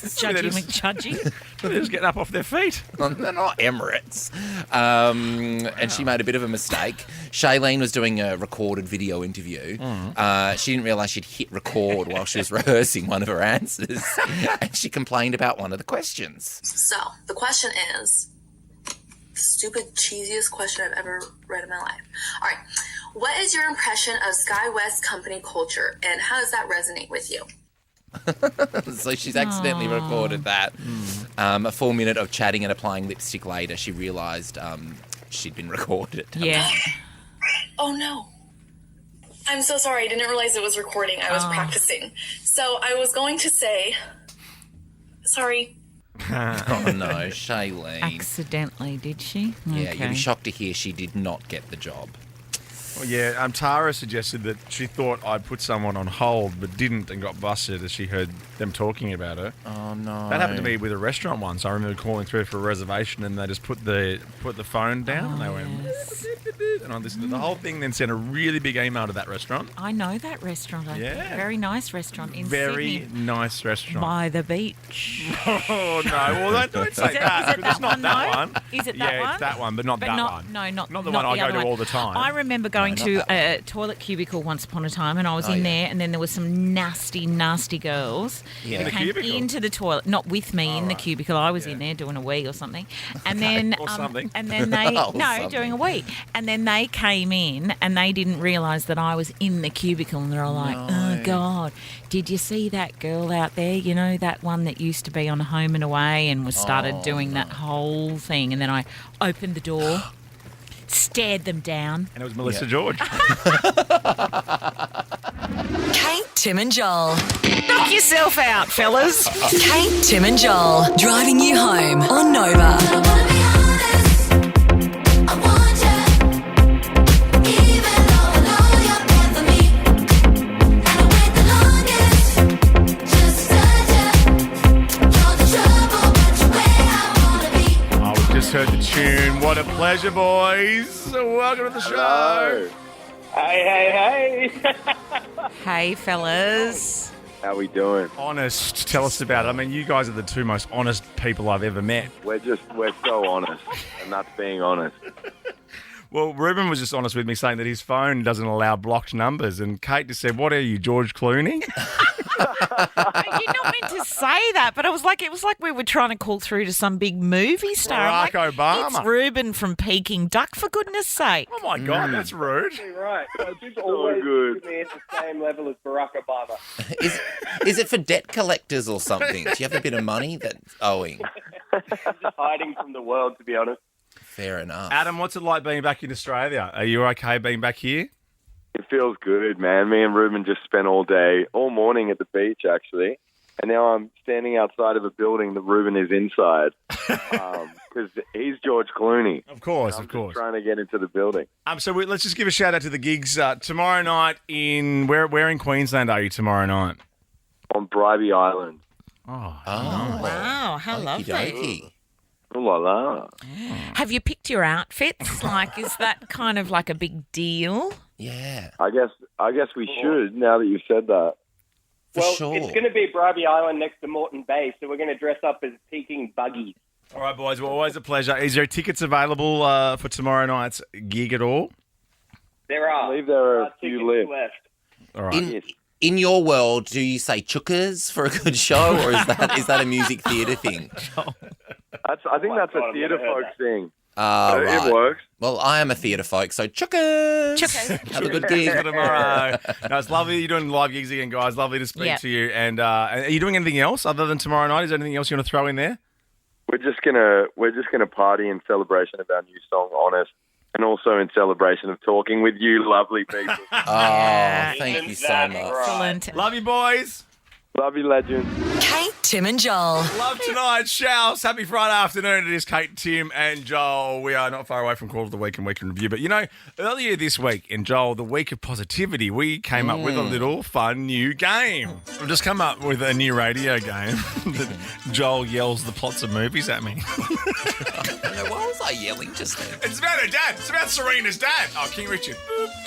Judgy McJudgy. They're just getting up off their feet. They're not Emirates. And she made a bit of a mistake. Shailene was doing a recorded video interview. She didn't realise she'd hit record while she was rehearsing one of her answers. And she complained about one of the questions. So, the question is, the stupid, cheesiest question I've ever read in my life. All right. What is your impression of SkyWest company culture, and how does that resonate with you? So she's accidentally recorded that. A full minute of chatting and applying lipstick later, she realised she'd been recorded. Yeah. Oh, no. I'm so sorry. I didn't realize it was recording. I was practicing. So I was going to say, sorry. Oh, no, Shailene. Accidentally, did she? Yeah, you'd be shocked to hear she did not get the job. Well, yeah, Tara suggested that she thought I'd put someone on hold but didn't and got busted as she heard them talking about her. Oh, no. That happened to me with a restaurant once. I remember calling through for a reservation and they just put the phone down and they went... And I listened to the whole thing, then sent a really big email to that restaurant. I know that restaurant. Yeah. Very nice restaurant in Very Sydney. nice restaurant. By the beach. Oh, no. Well, don't say that. It's not that one. Is it that one? Yeah, it's that one, but not that one. No, not the one I go to all the time. I remember going to a toilet cubicle once upon a time, and I was in there, and then there were some nasty, nasty girls who came into the toilet, not with me in the cubicle. I was in there doing a wee or something, and then and then they doing a wee, and then they came in and they didn't realise that I was in the cubicle, and they're all like, "Oh God, did you see that girl out there? You know, that one that used to be on Home and Away and was started doing that whole thing." And then I opened the door. Stared them down. And it was Melissa George. Kate, Tim and Joel. Knock yourself out, fellas. Kate, Tim and Joel. Driving you home on Nova. Heard the tune. What a pleasure, boys. Welcome to the show. Hey. Hey, fellas. How we doing? Honest. Tell us about it. I mean, you guys are the two most honest people I've ever met. We're so honest, and that's being honest. Well, Ruben was just honest with me saying that his phone doesn't allow blocked numbers, and Kate just said, "What are you, George Clooney?" You're not meant to say that, but it was like we were trying to call through to some big movie star. Barack Obama. It's Ruben from Peking Duk, for goodness sake. Oh my God, that's rude. Right. So just always good. Me at the same level as Barack Obama. Is it for debt collectors or something? Do you have a bit of money that's owing? Just hiding from the world, to be honest. Fair enough. Adam, what's it like being back in Australia? Are you okay being back here? It feels good, man. Me and Ruben just spent all morning at the beach, actually. And now I'm standing outside of a building that Ruben is inside because he's George Clooney. Of course. Just trying to get into the building. Let's just give a shout out to the gigs tomorrow night in where in Queensland are you tomorrow night? On Bribey Island. Oh, wow! How lovely. Okey-dokey. Ooh la la. Have you picked your outfits? Like, is that kind of like a big deal? Yeah. I guess we should now that you've said that. It's going to be Bribey Island next to Moreton Bay, so we're going to dress up as Peking buggies. All right, boys. Well, always a pleasure. Is there tickets available for tomorrow night's gig at all? There are. I believe there are a few left. All right. In your world, do you say chukkers for a good show, or is that a music theatre thing? I think that's a theatre folk thing. Right. It works. Well, I am a theatre folk, so chukkers. Have a good gig tomorrow. No, it's lovely you're doing live gigs again, guys. Lovely to speak to you. And are you doing anything else other than tomorrow night? Is there anything else you want to throw in there? We're just gonna party in celebration of our new song, Honest, and also in celebration of talking with you, lovely people. Thank you so much. Excellent. Love you, boys. Love you, legends. Kate, Tim and Joel. Love tonight, shouts. Happy Friday afternoon. It is Kate, Tim, and Joel. We are not far away from Call of the Week and Week in Review. But, you know, earlier this week in Joel, the week of positivity, we came up with a little fun new game. We've just come up with a new radio game that Joel yells the plots of movies at me. Why was I yelling just then? It's about her dad. It's about Serena's dad. Oh, King Richard.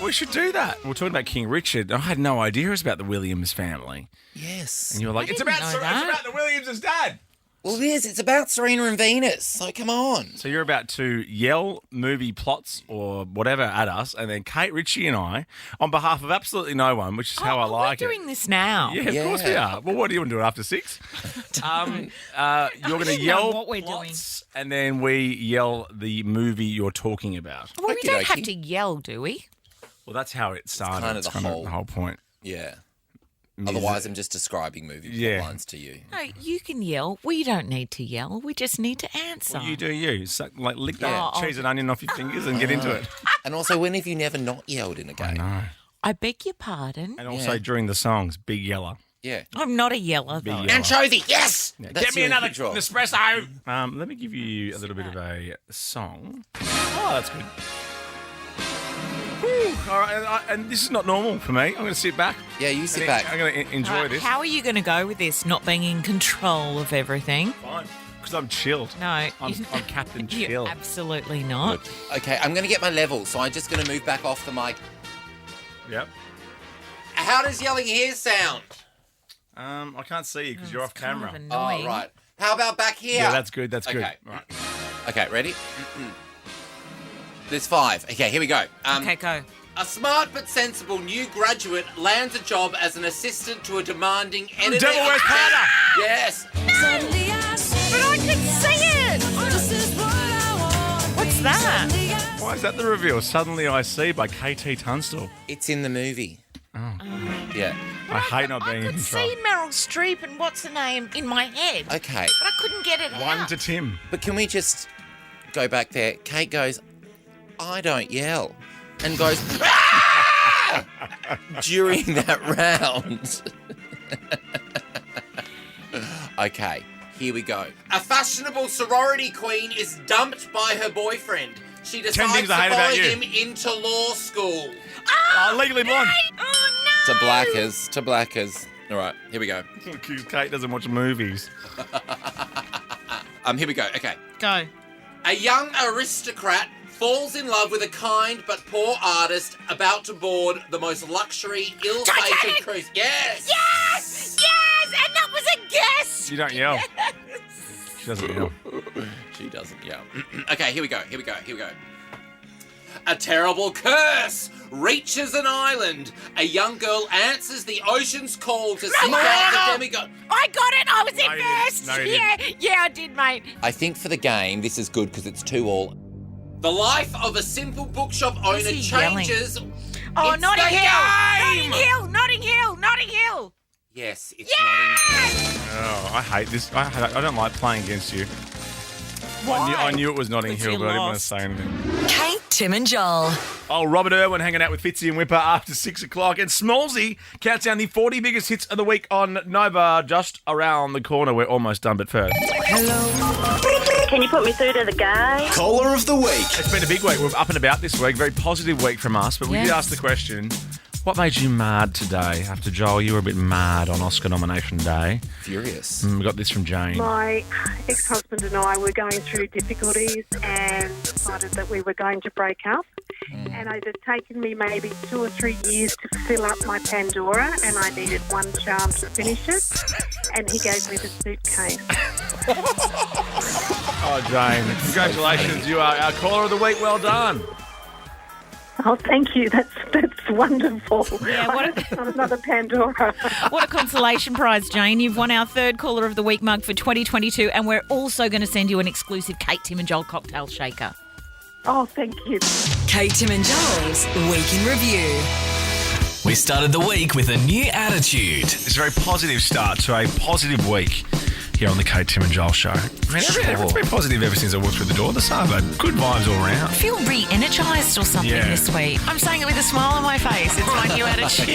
We should do that. We're talking about King Richard. I had no idea it was about the Williams family. Yes. And you were like, it's about the Williams' dad. Well, it is. It's about Serena and Venus. So come on. So you're about to yell movie plots or whatever at us, and then Kate Ritchie and I, on behalf of absolutely no one, which is how I like it. We're doing this now. Yeah, of course we are. Well, what do you want to do after 6? You're going to yell what we're plots, and then we yell the movie you're talking about. Well, we don't have to yell, do we? Well, that's how it started. kind of the whole point. Yeah. Music. Otherwise, I'm just describing movie lines to you. No, you can yell. We don't need to yell. We just need to answer. Well, you do you. So, like, lick that cheese and onion off your fingers and get into it. And also, when have you never not yelled in a game? I know. I beg your pardon. And also during the songs, big yeller. Yeah. I'm not a yeller, though. Yeller. Anchovy, yes! Yeah, get me another Nespresso. Let me give you a little bit of a song. Oh, that's good. Whew. All right, and this is not normal for me. I'm going to sit back. Yeah, you sit back. I'm going to enjoy this. How are you going to go with this, not being in control of everything? Fine, because I'm chilled. No. I'm Captain Chill. You're absolutely not. Good. Okay, I'm going to get my level, so I'm just going to move back off the mic. Yep. How does yelling here sound? I can't see you because you're off camera. Kind of annoying. Oh, right. How about back here? Yeah, that's good. That's good. Okay. Right. Okay, ready? There's 5. Okay, here we go. Okay, go. A smart but sensible new graduate lands a job as an assistant to a demanding editor. Devil Wears Prada. Yes. But I can see it. What's that? Why is that the reveal? Suddenly I See by KT Tunstall. It's in the movie. Oh. Yeah. I hate not being I in could control. see Meryl Streep and what's her name in my head. Okay. But I couldn't get it out. 1 to Tim. But can we just go back there? Kate goes, I don't yell. And goes, "Ah!" during that round. Okay, here we go. A fashionable sorority queen is dumped by her boyfriend. She decides to follow him into law school. Legally Blonde. Oh, no. To blackers. All right, here we go. Because Kate doesn't watch movies. Here we go. Okay. Go. A young aristocrat falls in love with a kind but poor artist about to board the most luxury, ill-fated cruise. Yes! Yes! Yes! And that was a guess! You don't yell. She doesn't yell. She doesn't yell. Okay, here we go. A terrible curse reaches an island. A young girl answers the ocean's call to seek out the demigod. I got it! I was in first! No, you didn't. Yeah, I did, mate. I think for the game, this is good because it's 2-all. The life of a simple bookshop owner changes. Oh, It's Notting the Hill! game! Notting Hill! Yes, it's Oh, I hate this. I don't like playing against you. Why? I knew it was Notting Because Hill, you but I didn't want to lost. say anything. Kate, Tim and Joel. Oh, Robert Irwin hanging out with Fitzy and Whipper after 6 o'clock. And Smallsy counts down the 40 biggest hits of the week on Nova, just around the corner. We're almost done, but first. Can you put me through to the guy? Caller of the week. It's been a big week. We're up and about this week. Very positive week from us. But we did ask the question, what made you mad today? After Joel, you were a bit mad on Oscar nomination day. Furious. We got this from Jane. My ex-husband and I were going through difficulties and decided that we were going to break up. And it had taken me maybe 2 or 3 years to fill up my Pandora, and I needed one charm to finish it. And he gave me the suitcase. Oh, Jane, congratulations. You are our caller of the week. Well done. Oh, thank you. That's wonderful. Yeah, I got another Pandora. What a consolation prize, Jane. You've won our 3rd Caller of the Week mug for 2022, and we're also going to send you an exclusive Kate, Tim and Joel cocktail shaker. Oh, thank you. Kate, Tim and Joel's Week in Review. We started the week with a new attitude. It's a very positive start to a positive week here on the Kate, Tim and Joel show. I mean, everyone's been positive ever since I walked through the door. The Saba, good vibes all around. I feel re-energised or something this week. I'm saying it with a smile on my face. It's my new attitude.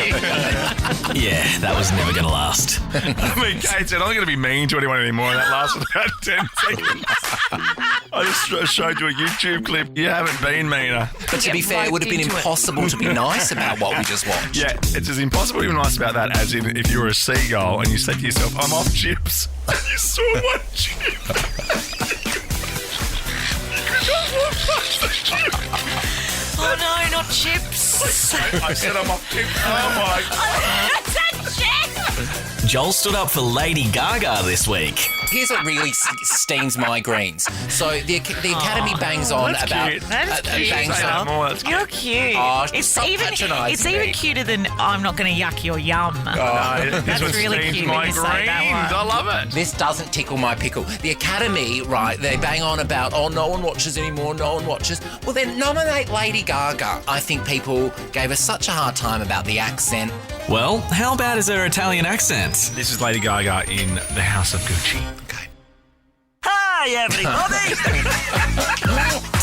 Yeah, that was never going to last. I mean, Kate said, I'm not going to be mean to anyone anymore. That lasted about 10 seconds. I just showed you a YouTube clip. You haven't been meaner. But to be fair, it would have been impossible to be nice about what we just watched. Yeah, it's as impossible to be nice about that as if you were a seagull and you said to yourself, I'm off chips. You saw one chip. Oh no, not chips. I said I'm off chips. Oh my God. That's a chip. Joel stood up for Lady Gaga this week. Here's what really steams my greens. So the Academy bangs on that's about... cute. That's cute. bangs on. You're cute. Oh, it's even cuter than I'm not going to yuck your yum. No, That's this really steams cute my when you say that greens. one. I love it. This doesn't tickle my pickle. The Academy, right, they bang on about, no one watches anymore, no one watches. Well, then nominate Lady Gaga. I think people gave us such a hard time about the accent. Well, how bad is her Italian accent? This is Lady Gaga in the House of Gucci. Hi, everybody!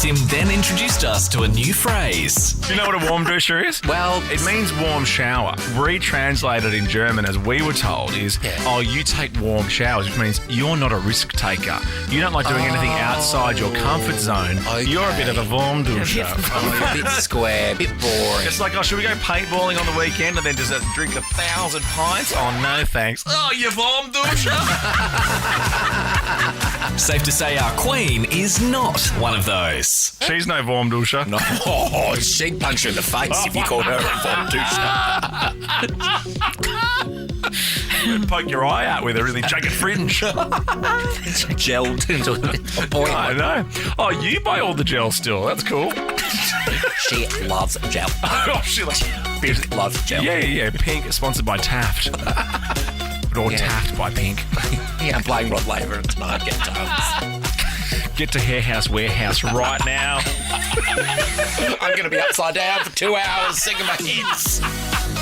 Tim then introduced us to a new phrase. Do you know what a warm duscher is? Well, it means warm shower. Retranslated in German, as we were told, is, you take warm showers, which means you're not a risk taker. You don't like doing anything outside your comfort zone. Okay. You're a bit of a warm duscher. A bit square, a bit boring. It's like, should we go paintballing on the weekend and then just drink 1,000 pints? Oh, no, thanks. Oh, you warm duscher. Safe to say our queen is not one of those. She's no warm duscher. No, she'd punch you in the face if you called her a warm duscher. Poke your eye out with a really jagged fringe. Gelled into a point. I know. Oh, you buy all the gel still. That's cool. She loves gel. Oh, she loves gel. Yeah. Pink, sponsored by Taft. Or Taft by Pink. Yeah, I'm playing Rod Laver tonight. Get tons. Get to Hair House Warehouse right now. I'm going to be upside down for 2 hours singing my hits.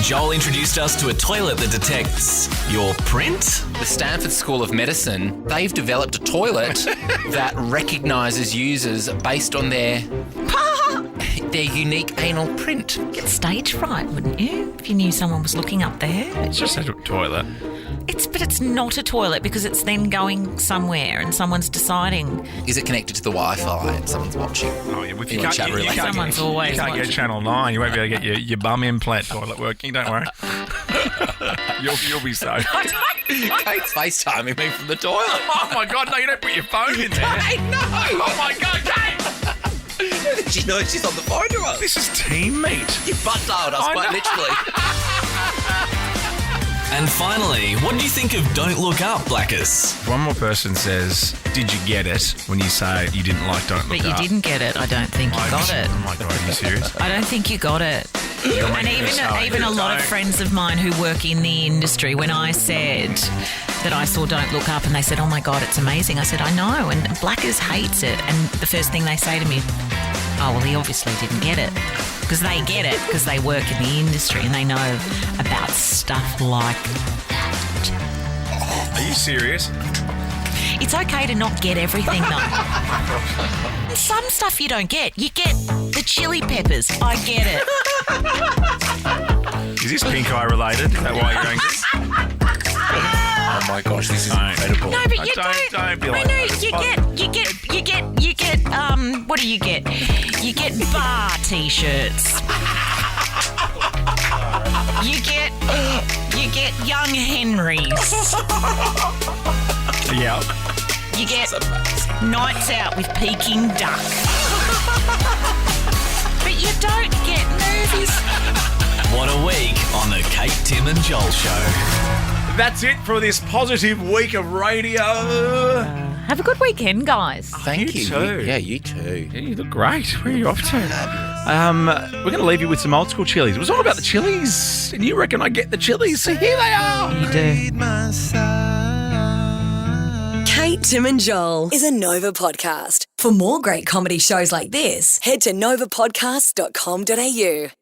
Joel introduced us to a toilet that detects your print. The Stanford School of Medicine, they've developed a toilet that recognises users based on their unique anal print. Get stage fright, wouldn't you? If you knew someone was looking up there. It's just a toilet. But it's not a toilet because it's then going somewhere and someone's deciding. Is it connected to the Wi-Fi and someone's watching? Oh, yeah. If you can't get Channel 9. You won't be able to get your bum implant toilet working. Don't worry. You'll be safe. Kate's FaceTiming me from the toilet. Oh, my God. No, you don't put your phone in there. I know. Oh, my God, Kate. She knows she's on the phone to us. This is team meat. You butt-dialed us quite literally. And finally, what do you think of Don't Look Up, Blackers? One more person says, did you get it when you say you didn't like Don't Look Up? But you didn't get it. I don't think you got it. Oh, my God. Are you serious? I don't think you got it. And even a lot of friends of mine who work in the industry, when I said that I saw Don't Look Up and they said, oh, my God, it's amazing. I said, I know. And Blackers hates it. And the first thing they say to me, oh, well, he obviously didn't get it. Because they get it because they work in the industry and they know about stuff like that. Are you serious? It's okay to not get everything, though. Some stuff you don't get. You get the chili peppers. I get it. Is this pink eye related? Is that why you're angry? Oh my gosh, this is incredible. No, but you don't be like that. that. You get, what do you get? You get bar t-shirts. You get Young Henrys. Yeah. You get nights out with Peking Duk. But you don't get movies. What a week on the Kate, Tim and Joel show. That's it for this positive week of radio. Have a good weekend, guys. Thank you. Too. Yeah, you too. Yeah, you look great. Where are you off to? We're going to leave you with some old school chilies. It was all about the chilies, and you reckon I get the chilies, so here they are. You do. Kate, Tim and Joel is a Nova podcast. For more great comedy shows like this, head to novapodcast.com.au.